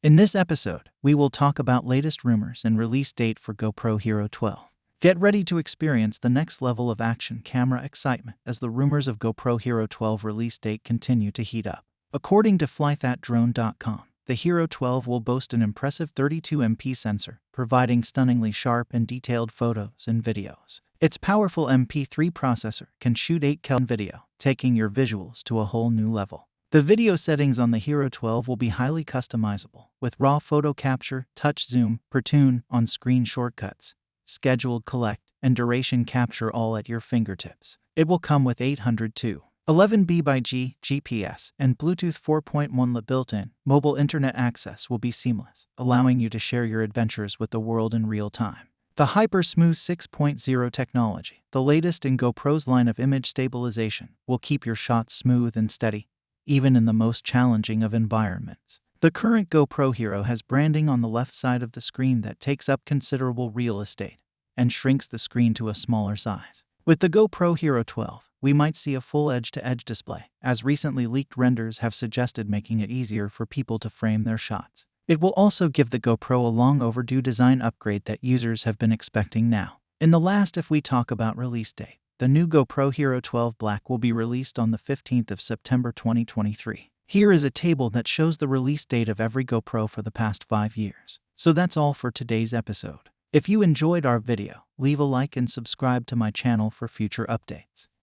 In this episode, we will talk about latest rumors and release date for GoPro Hero 12. Get ready to experience the next level of action camera excitement as the rumors of GoPro Hero 12 release date continue to heat up. According to flythatdrone.com, the Hero 12 will boast an impressive 32MP sensor, providing stunningly sharp and detailed photos and videos. Its powerful MP3 processor can shoot 8K video, taking your visuals to a whole new level. The video settings on the Hero 12 will be highly customizable, with raw photo capture, touch zoom, per tune, on-screen shortcuts, scheduled collect, and duration capture all at your fingertips. It will come with 802.11b/g GPS and Bluetooth 4.1 built-in. Mobile internet access will be seamless, allowing you to share your adventures with the world in real time. The Hyper-Smooth 6.0 technology, the latest in GoPro's line of image stabilization, will keep your shots smooth and steady, even in the most challenging of environments. The current GoPro Hero has branding on the left side of the screen that takes up considerable real estate and shrinks the screen to a smaller size. With the GoPro Hero 12, we might see a full edge-to-edge display, as recently leaked renders have suggested, making it easier for people to frame their shots. It will also give the GoPro a long overdue design upgrade that users have been expecting now. In the last, if we talk about release date, the new GoPro Hero 12 Black will be released on the 15th of September 2023. Here is a table that shows the release date of every GoPro for the past 5 years. So that's all for today's episode. If you enjoyed our video, leave a like and subscribe to my channel for future updates.